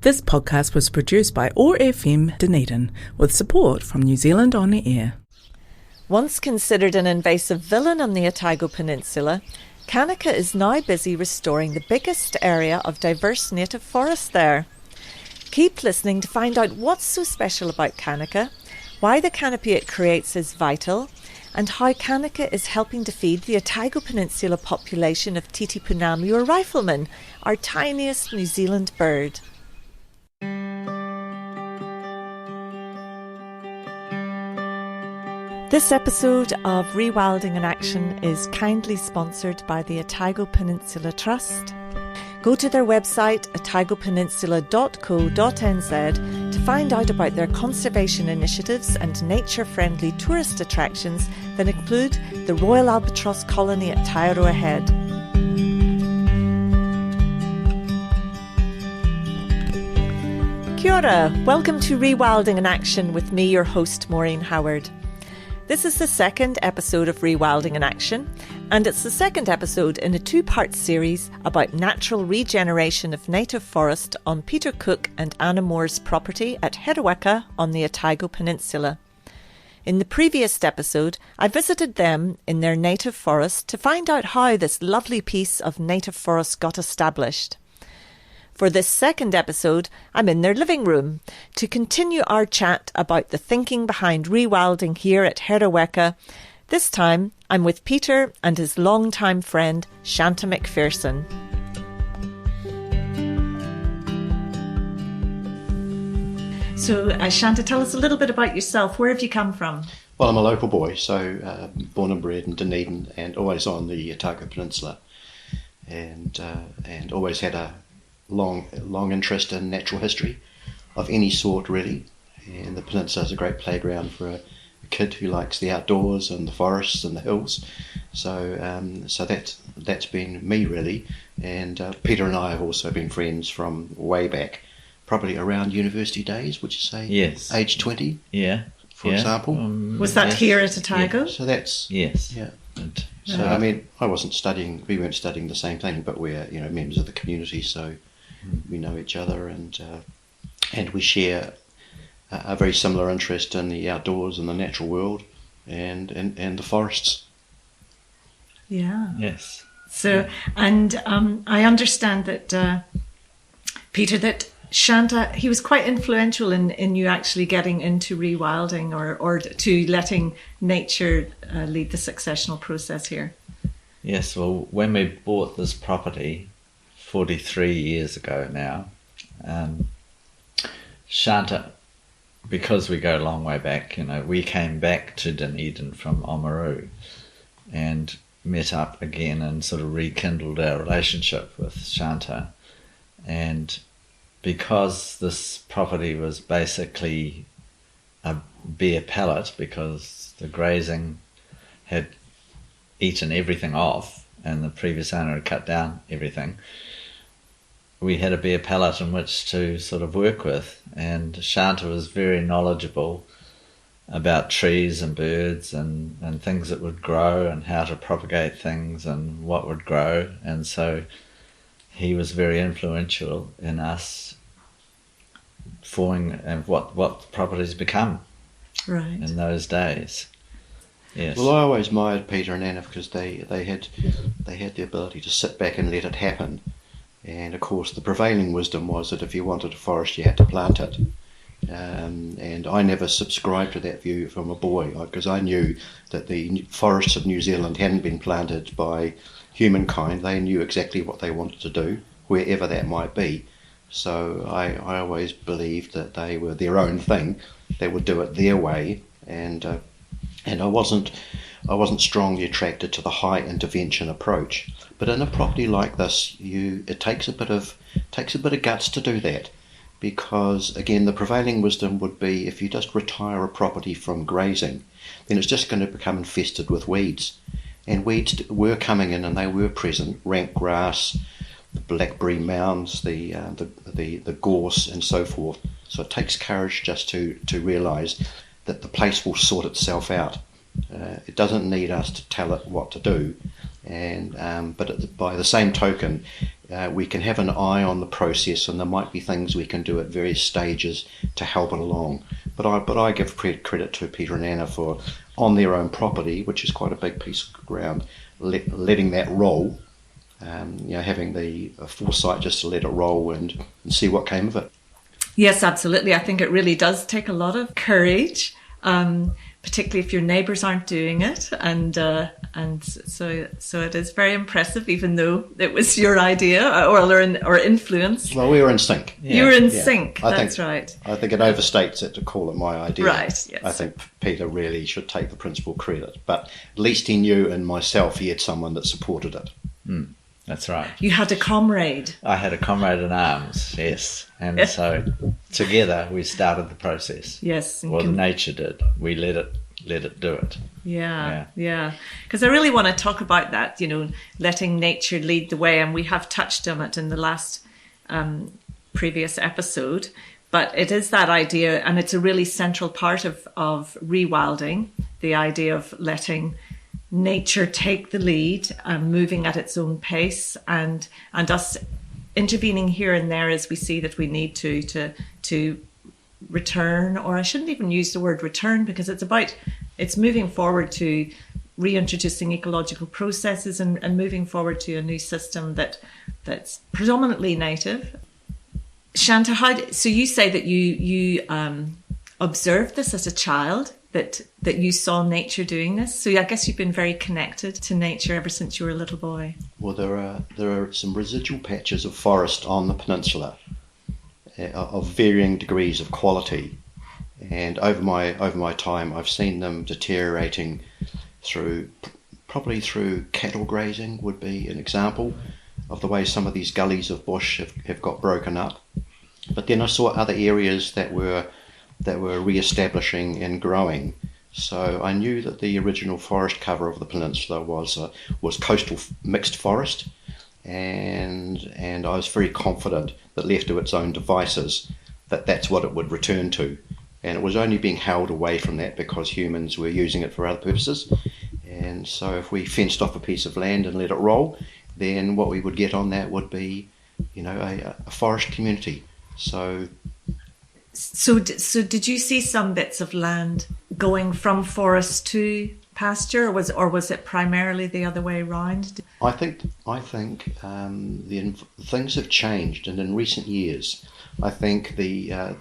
This podcast was produced by OAR-FM Dunedin with support from New Zealand On Air. Once considered an invasive villain on the Otago Peninsula, Kanuka is now busy restoring the biggest area of diverse native forest there. Keep listening to find out what's so special about Kanuka, why the canopy it creates is vital, and how Kanuka is helping to feed the Otago Peninsula population of tītīpounamu or Rifleman, our tiniest New Zealand bird. This episode of Rewilding In Action is kindly sponsored by the Otago Peninsula Trust. Go to their website otagopeninsula.co.nz to find out about their conservation initiatives and nature-friendly tourist attractions that include the Royal Albatross Colony at Taiaroa Head. Kia ora, welcome to Rewilding In Action with me, your host, Maureen Howard. This is the second episode of Rewilding In Action, and it's the second episode in a two-part series about natural regeneration of native forest on Peter Cooke and Anna Moore's property at Hereweka on the Otago Peninsula. In the previous episode, I visited them in their native forest to find out how this lovely piece of native forest got established. For this second episode, I'm in their living room to continue our chat about the thinking behind rewilding here at Hereweka. This time, I'm with Peter and his longtime friend, Shanta McPherson. So, Shanta, tell us a little bit about yourself. Where have you come from? Well, I'm a local boy, so born and bred in Dunedin and always on the Otago Peninsula, and always had a long interest in natural history of any sort, really. And the peninsula is a great playground for a kid who likes the outdoors and the forests and the hills. So that's been me, really. And Peter and I have also been friends from way back, probably around university days, would you say? Yes. Age 20? Yeah. For example. Was that here at Otago? Yeah. So that's... Yes. Yeah. So I mean, we weren't studying the same thing, but we're, members of the community, so we know each other, and we share a very similar interest in the outdoors and the natural world and the forests. Yeah. Yes. So, and I understand that Peter, that Shanta, he was quite influential in you actually getting into rewilding or to letting nature lead the successional process here. Yes, well, when we bought this property 43 years ago now, Shanta, because we go a long way back, we came back to Dunedin from Oamaru and met up again and sort of rekindled our relationship with Shanta. And because this property was basically a bare pallet because the grazing had eaten everything off and the previous owner had cut down everything, we had a bare pallet in which to sort of work with. And Shanta was very knowledgeable about trees and birds and things that would grow and how to propagate things and what would grow. And so he was very influential in us forming what the property's become in those days. Yes. Well, I always admired Peter and Anna because they had the ability to sit back and let it happen. And of course, the prevailing wisdom was that if you wanted a forest, you had to plant it. And I never subscribed to that view from a boy, because I knew that the forests of New Zealand hadn't been planted by humankind. They knew exactly what they wanted to do, wherever that might be. So I always believed that they were their own thing. They would do it their way, and I wasn't strongly attracted to the high intervention approach. But in a property like this, it takes a bit of guts to do that, because again, the prevailing wisdom would be if you just retire a property from grazing, then it's just going to become infested with weeds. And weeds were coming in, and they were present: rank grass, the blackberry mounds, the gorse, and so forth. So it takes courage just to realise that the place will sort itself out. It doesn't need us to tell it what to do, but by the same token, we can have an eye on the process, and there might be things we can do at various stages to help it along. But I give credit to Peter and Anna for, on their own property, which is quite a big piece of ground, letting that roll, having the foresight just to let it roll and see what came of it. Yes, absolutely. I think it really does take a lot of courage, particularly if your neighbours aren't doing it, and so it is very impressive, even though it was your idea or influence. Well, we were in sync. You were in sync. That's right. I think it overstates it to call it my idea. Right. Yes. I think Peter really should take the principal credit, but at least he knew in myself he had someone that supported it. That's right. You had a comrade. I had a comrade in arms, yes. And so together we started the process. Yes. Well, nature did. We let it do it. Yeah. Because I really want to talk about that, letting nature lead the way. And we have touched on it in the last previous episode. But it is that idea, and it's a really central part of rewilding, the idea of letting nature take the lead and moving at its own pace, and us intervening here and there as we see that we need to return, or I shouldn't even use the word return, because it's moving forward to reintroducing ecological processes and moving forward to a new system that's predominantly native. Shanta, so you say that you observed this as a child, that you saw nature doing this. So I guess you've been very connected to nature ever since you were a little boy. Well, there are some residual patches of forest on the peninsula of varying degrees of quality, and over my time I've seen them deteriorating probably through cattle grazing would be an example of the way some of these gullies of bush have got broken up. But then I saw other areas that were re-establishing and growing. So I knew that the original forest cover of the peninsula was coastal mixed forest, and I was very confident that left to its own devices that's what it would return to. And it was only being held away from that because humans were using it for other purposes. And so if we fenced off a piece of land and let it roll, then what we would get on that would be, a forest community. So did you see some bits of land going from forest to pasture, or was it primarily the other way around? I think things have changed, and in recent years, I think the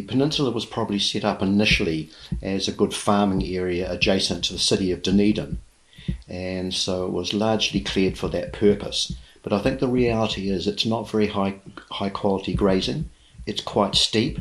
peninsula was probably set up initially as a good farming area adjacent to the city of Dunedin, and so it was largely cleared for that purpose. But I think the reality is it's not very high quality grazing. It's quite steep.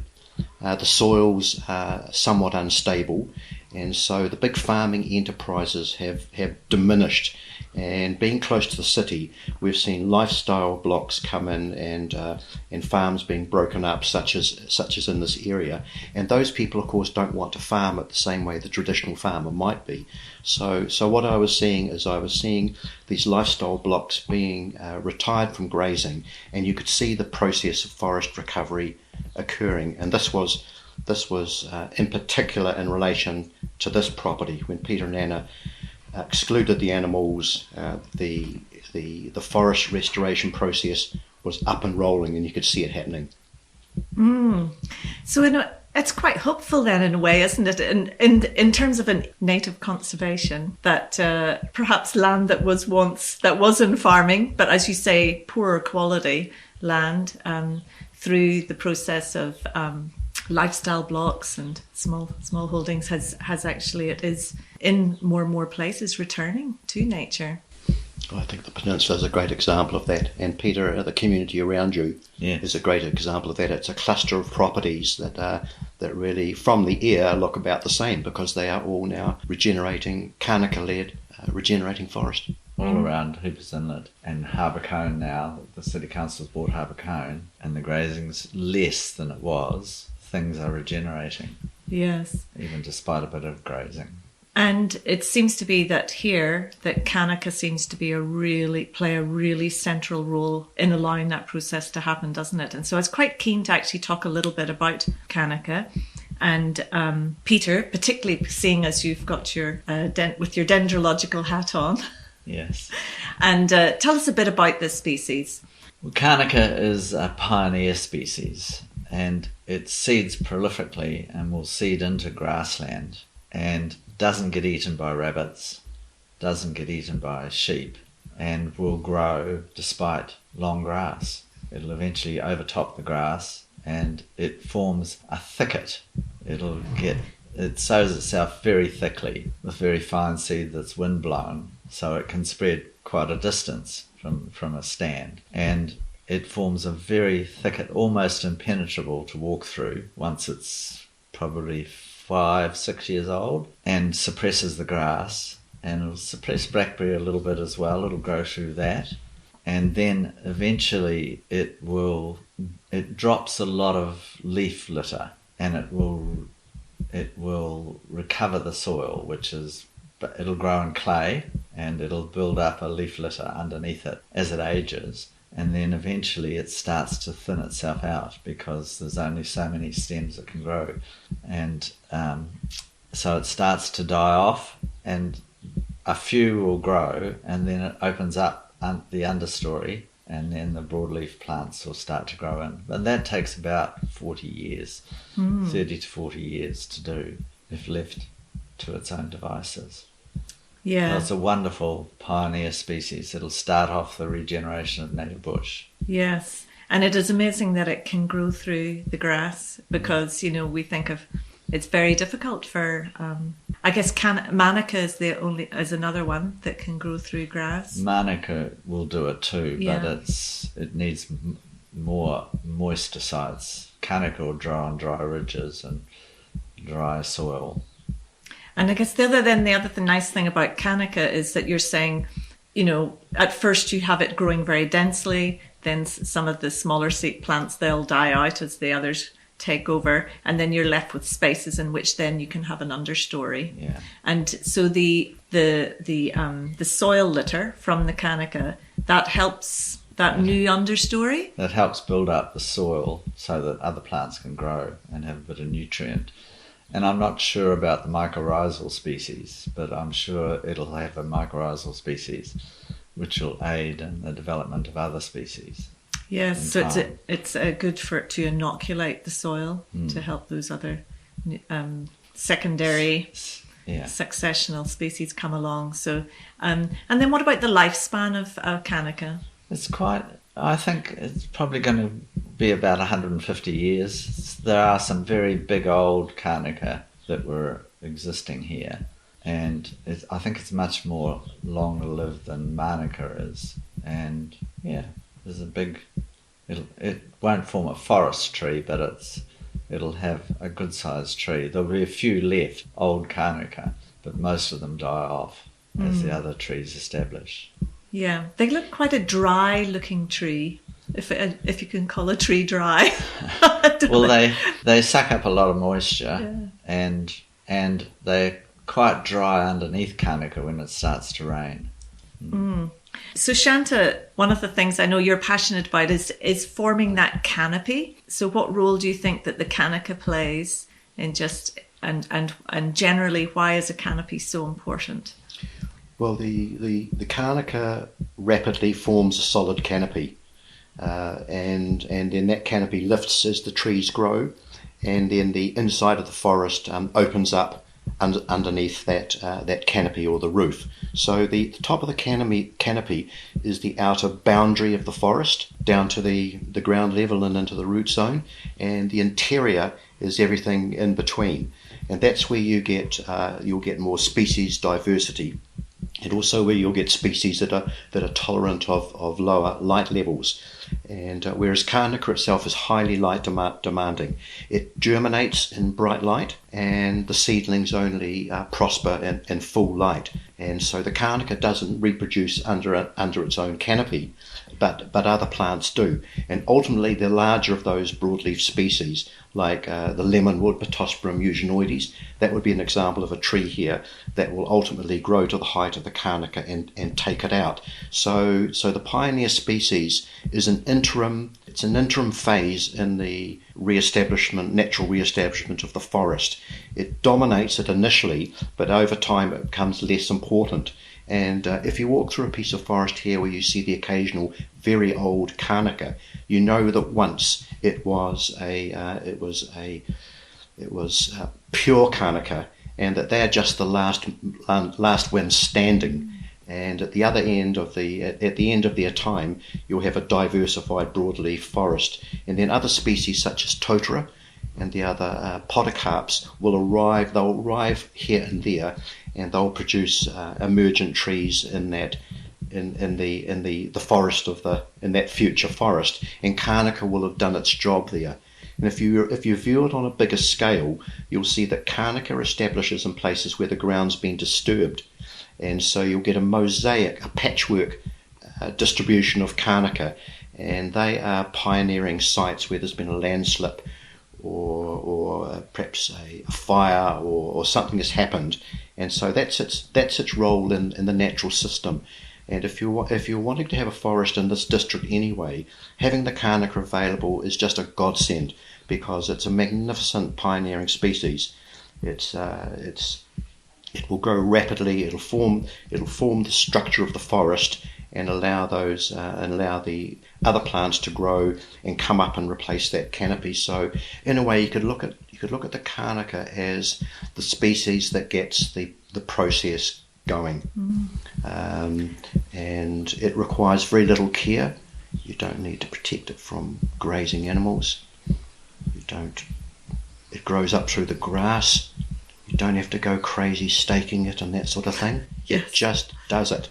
The soils are somewhat unstable, and so the big farming enterprises have diminished. And being close to the city, we've seen lifestyle blocks come in and farms being broken up, such as in this area. And those people, of course, don't want to farm it the same way the traditional farmer might be. So what I was seeing these lifestyle blocks being retired from grazing, and you could see the process of forest recovery occurring. And this was in particular in relation to this property. When Peter and Anna excluded the animals, the forest restoration process was up and rolling, and you could see it happening. So it's quite hopeful then, in a way, isn't it? In terms of a native conservation, that perhaps land that was in farming, but as you say, poorer quality land, through the process of lifestyle blocks and small holdings has actually, it is in more and more places returning to nature. I think the peninsula is a great example of that, and Peter, the community around you is a great example of that. It's a cluster of properties that really, from the air, look about the same, because they are all now regenerating, kanuka-led, regenerating forest. All around Hoopers Inlet and Harbour Cone now. The City Council's bought Harbour Cone, and the grazing's less than it was. Things are regenerating. Yes. Even despite a bit of grazing. And it seems to be that here, that Kanuka seems to be play a really central role in allowing that process to happen, doesn't it? And so I was quite keen to actually talk a little bit about Kanuka. And Peter, particularly seeing as you've got your with your dendrological hat on. Yes. And tell us a bit about this species. Well, Kanuka is a pioneer species, and it seeds prolifically and will seed into grassland and doesn't get eaten by rabbits, doesn't get eaten by sheep, and will grow despite long grass. It'll eventually overtop the grass and it forms a thicket. It sows itself very thickly with very fine seed that's wind blown, so it can spread quite a distance from a stand. And it forms a very thicket, almost impenetrable to walk through once it's probably 5-6 years old, and suppresses the grass. And it'll suppress blackberry a little bit as well. It'll grow through that. And then eventually it drops a lot of leaf litter, and it will recover the soil, it'll grow in clay, and it'll build up a leaf litter underneath it as it ages. And then eventually it starts to thin itself out because there's only so many stems that can grow. And so it starts to die off, and a few will grow, and then it opens up the understory, and then the broadleaf plants will start to grow in. But that takes about 40 years, 30 to 40 years to do if left to its own devices. Yeah. So it's a wonderful pioneer species. It'll start off the regeneration of native bush. Yes. And it is amazing that it can grow through the grass because, we think of it's very difficult for, I guess Manuka is another one that can grow through grass. Manuka will do it too, Yeah. but it needs more moisture sites. Kanuka will grow on dry ridges and dry soil. And I guess the other nice thing about Kanuka is that you're saying, at first you have it growing very densely, then some of the smaller seed plants, they'll die out as the others take over, and then you're left with spaces in which then you can have an understory. Yeah. And so the soil litter from the Kanuka, that helps that new understory. That helps build up the soil so that other plants can grow and have a bit of nutrient. And I'm not sure about the mycorrhizal species, but I'm sure it'll have a mycorrhizal species which will aid in the development of other species. Yes, so it's good for it to inoculate the soil to help those other secondary successional species come along. So, and then what about the lifespan of Kanuka? I think it's probably going to be about 150 years. There are some very big old Kanuka that were existing here, and I think it's much more longer lived than Manuka is. And there's a big. It won't form a forest tree, but it'll have a good sized tree. There'll be a few left, old Kanuka, but most of them die off as the other trees establish. Yeah, they look quite a dry looking tree, if you can call a tree dry. Well, they suck up a lot of moisture, and they're quite dry underneath Kanuka when it starts to rain. So Shanta, one of the things I know you're passionate about is forming that canopy. So what role do you think that the Kanuka plays in and generally why is a canopy so important? Well, the Kanuka rapidly forms a solid canopy, and then that canopy lifts as the trees grow, and then the inside of the forest opens up underneath that canopy or the roof. So the top of the canopy is the outer boundary of the forest down to the ground level and into the root zone, and the interior is everything in between, and that's where you'll get more species diversity, and also where you'll get species that are tolerant of lower light levels. And whereas Kanuka itself is highly light demanding, it germinates in bright light, and the seedlings only prosper in full light. And so the Kanuka doesn't reproduce under its own canopy, but other plants do. And ultimately, the larger of those broadleaf species, like the lemonwood, Pittosporum eugenoides, that would be an example of a tree here that will ultimately grow to the height of the Kanuka and take it out. So the pioneer species is an interim phase in the natural re-establishment of the forest. It dominates it initially, but over time it becomes less important. And if you walk through a piece of forest here where you see the occasional very old Kanuka, you know that once it was pure Kanuka, and that they're just the last ones standing. And at the end of their time, you'll have a diversified broadleaf forest, and then other species such as totara and the other podocarps will arrive. They'll arrive here and there, and they'll produce emergent trees in that the forest in that future forest. And Kanuka will have done its job there. And if you view it on a bigger scale, you'll see that Kanuka establishes in places where the ground's been disturbed, and so you'll get a mosaic, a patchwork distribution of Kanuka, and they are pioneering sites where there's been a landslip or perhaps a fire or something has happened, and so that's its role in the natural system. And if you're wanting to have a forest in this district anyway, having the Kanuka available is just a godsend, because it's a magnificent pioneering species. It will grow rapidly. It'll form the structure of the forest and allow the other plants to grow and come up and replace that canopy. So in a way, you could look at the Kanuka as the species that gets the process going. And it requires very little care. You don't need to protect it from grazing animals. It grows up through the grass. You don't have to go crazy staking it and that sort of thing. Yes. It just does it.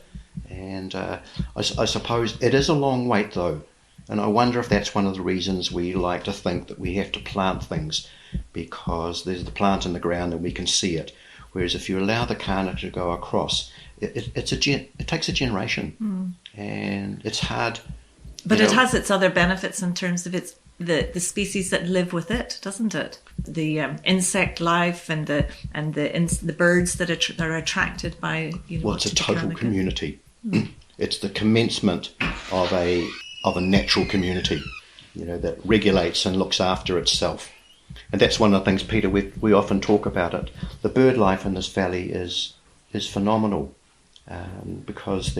And I suppose it is a long wait though, and I wonder if that's one of the reasons we like to think that we have to plant things, because there's the plant in the ground and we can see it. Whereas if you allow the Kanuka to go across, it takes a generation, and it's hard. But it has its other benefits in terms of the species that live with it, doesn't it? The insect life and the birds that are attracted by Well, it's a total community. It's the commencement of a natural community, that regulates and looks after itself. And that's one of the things, Peter, we often talk about it. The bird life in this valley is phenomenal, because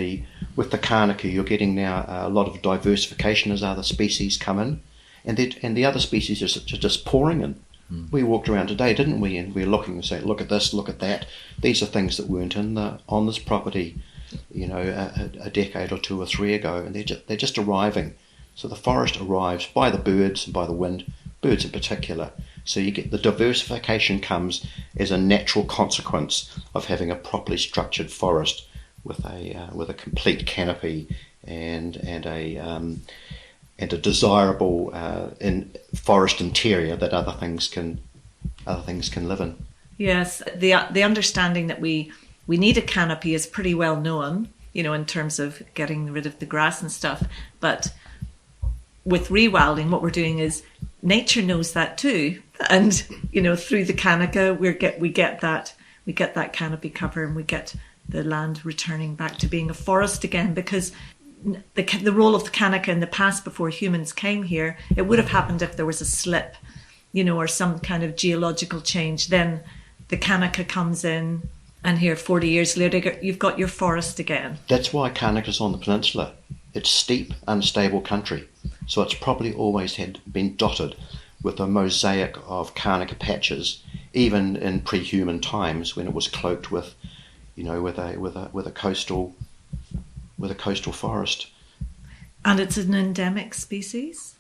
with the Kanuka you're getting now a lot of diversification as other species come in, and the other species are just pouring in. We walked around today, didn't we? And we're looking and saying, look at this, look at that. These are things that weren't on this property, a decade or two or three ago, and they're just arriving. So the forest arrives by the birds and by the wind, birds in particular. So you get the diversification comes as a natural consequence of having a properly structured forest with a complete canopy and a desirable forest interior that other things can live in. Yes, the understanding that we need a canopy is pretty well known, in terms of getting rid of the grass and stuff. But with rewilding, what we're doing is nature knows that too, and through the Kanuka we get that canopy cover, and we get the land returning back to being a forest again, because the role of the Kanuka in the past, before humans came here, it would have happened if there was a slip, or some kind of geological change. Then the Kanuka comes in, and here 40 years later you've got your forest again. That's why Kanuka's on the peninsula. It's steep, unstable country, so it's probably always been dotted with a mosaic of Kanuka patches, even in pre-human times when it was cloaked with a coastal forest. And it's an endemic species,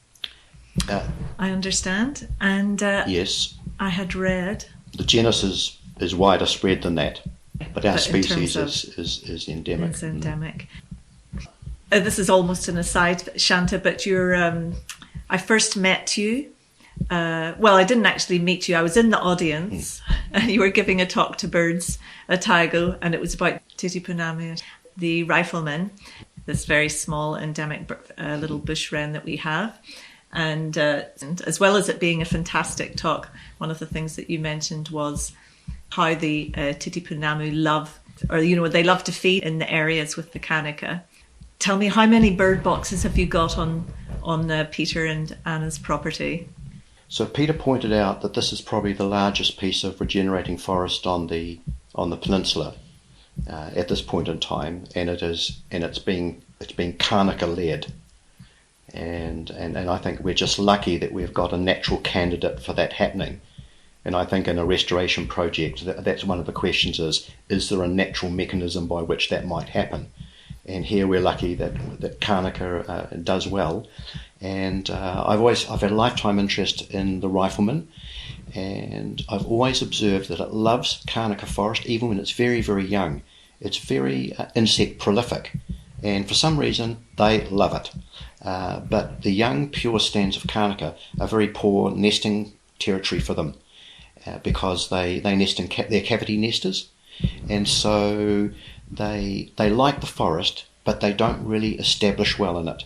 I understand. And yes, I had read the genus is wider spread than that, but our species is endemic. It's endemic. This is almost an aside, Shanta, but I first met you. Well, I didn't actually meet you. I was in the audience, and you were giving a talk to birds at Otago, and it was about tītīpounamu, the Rifleman, this very small endemic little bush wren that we have. And as well as it being a fantastic talk, one of the things that you mentioned was how the tītīpounamu they love to feed in the areas with the Kanuka. Tell me, how many bird boxes have you got on Peter and Anna's property? So Peter pointed out that this is probably the largest piece of regenerating forest on the peninsula. at this point in time, and it's being kanuka-led. And I think we're just lucky that we've got a natural candidate for that happening. And I think in a restoration project, that's one of the questions is there a natural mechanism by which that might happen? And here we're lucky that Kanuka does well. And I've had a lifetime interest in the Rifleman, and I've always observed that it loves Kanuka forest even when it's very, very young. It's very insect prolific, and for some reason they love it. But the young pure stands of Kanuka are very poor nesting territory for them because they nest in they're cavity nesters, and so they like the forest, but they don't really establish well in it.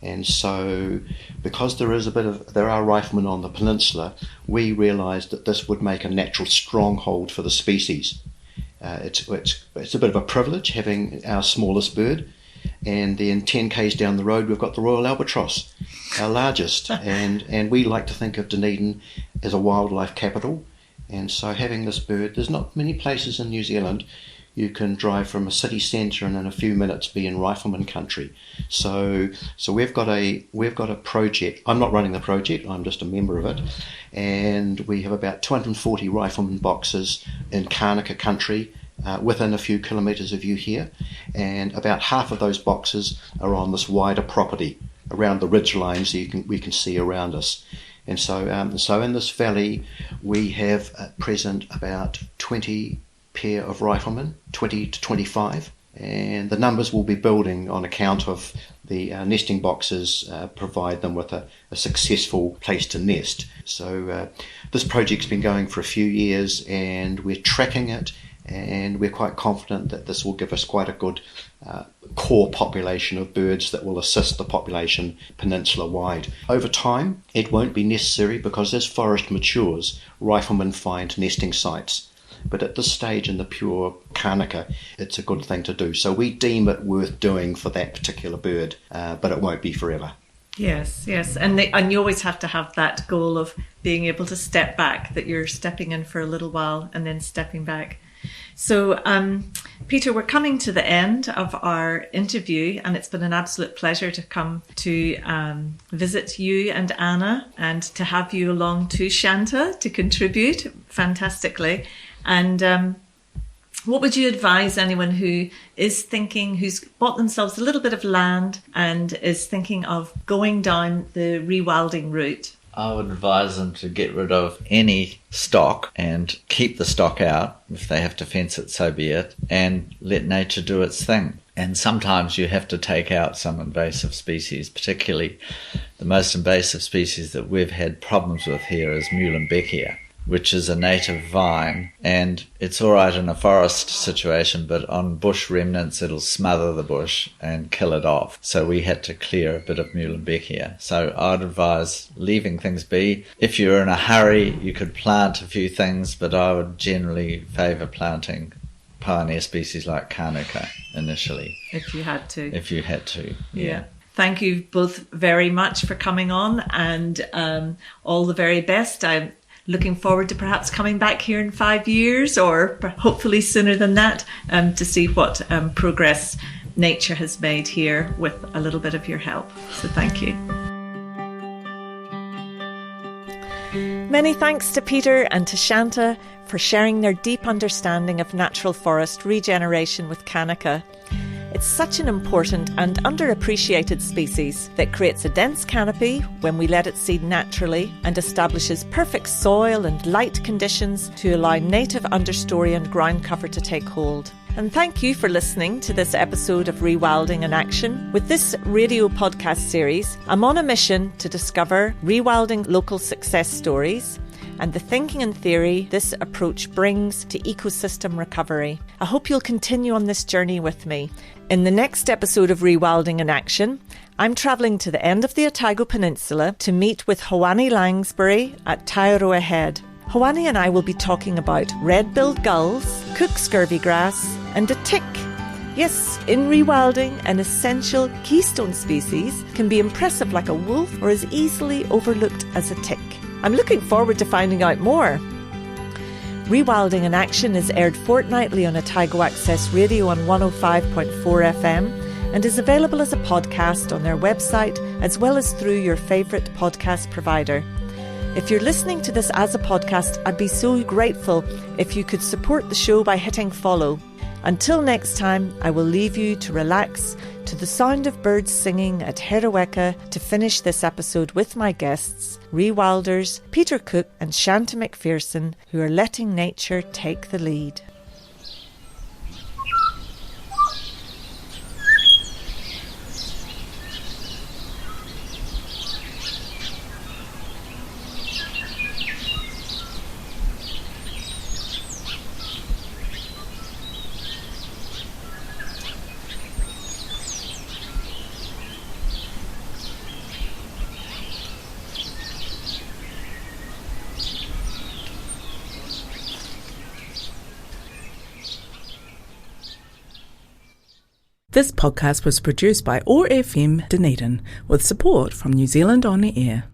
And so, because there are riflemen on the peninsula, we realised that this would make a natural stronghold for the species. It's a bit of a privilege having our smallest bird, and then 10 k's down the road we've got the Royal Albatross, our largest, and we like to think of Dunedin as a wildlife capital, and so having this bird, there's not many places in New Zealand you can drive from a city centre and in a few minutes be in Rifleman country. So we've got a project. I'm not running the project, I'm just a member of it, and we have about 240 Rifleman boxes in Kanuka country within a few kilometres of you here, and about half of those boxes are on this wider property around the ridge lines we can see around us. And so in this valley we have at present about 20 pair of riflemen, 20 to 25, and the numbers will be building on account of the nesting boxes provide them with a successful place to nest. So this project's been going for a few years, and we're tracking it, and we're quite confident that this will give us quite a good core population of birds that will assist the population peninsula-wide. Over time, it won't be necessary because as forest matures, riflemen find nesting sites. But at this stage in the pure Kanuka, it's a good thing to do. So we deem it worth doing for that particular bird, but it won't be forever. Yes. And you always have to have that goal of being able to step back, that you're stepping in for a little while and then stepping back. So, Peter, we're coming to the end of our interview, and it's been an absolute pleasure to come to visit you and Anna, and to have you along to Shanta to contribute fantastically. And what would you advise anyone who is thinking, who's bought themselves a little bit of land and is thinking of going down the rewilding route? I would advise them to get rid of any stock and keep the stock out. If they have to fence it, so be it, and let nature do its thing. And sometimes you have to take out some invasive species, particularly the most invasive species that we've had problems with here is Muhlenbeckia, which is a native vine, and it's all right in a forest situation, but on bush remnants it'll smother the bush and kill it off. So we had to clear a bit of Muhlenbeckia. So I'd advise leaving things be. If you're in a hurry, you could plant a few things, but I would generally favour planting pioneer species like Kanuka initially. If you had to. Yeah. Thank you both very much for coming on, and all the very best. I'm looking forward to perhaps coming back here in 5 years, or hopefully sooner than that, to see what progress nature has made here with a little bit of your help. So thank you. Many thanks to Peter and to Shanta for sharing their deep understanding of natural forest regeneration with Kanuka. It's such an important and underappreciated species that creates a dense canopy when we let it seed naturally, and establishes perfect soil and light conditions to allow native understory and ground cover to take hold. And thank you for listening to this episode of Rewilding in Action. With this radio podcast series, I'm on a mission to discover rewilding local success stories and the thinking and theory this approach brings to ecosystem recovery. I hope you'll continue on this journey with me. In the next episode of Rewilding in Action, I'm travelling to the end of the Otago Peninsula to meet with Hoani Langsbury at Taiaroa Head. Hoani and I will be talking about red-billed gulls, Cooke scurvy grass, and a tick. Yes, in rewilding, an essential keystone species can be impressive like a wolf or as easily overlooked as a tick. I'm looking forward to finding out more. Rewilding in Action is aired fortnightly on Otago Access Radio on 105.4 FM and is available as a podcast on their website as well as through your favourite podcast provider. If you're listening to this as a podcast, I'd be so grateful if you could support the show by hitting follow. Until next time, I will leave you to relax to the sound of birds singing at Hereweka to finish this episode with my guests, rewilders Peter Cooke and Shanta McPherson, who are letting nature take the lead. This podcast was produced by OAR FM Dunedin with support from New Zealand On the Air.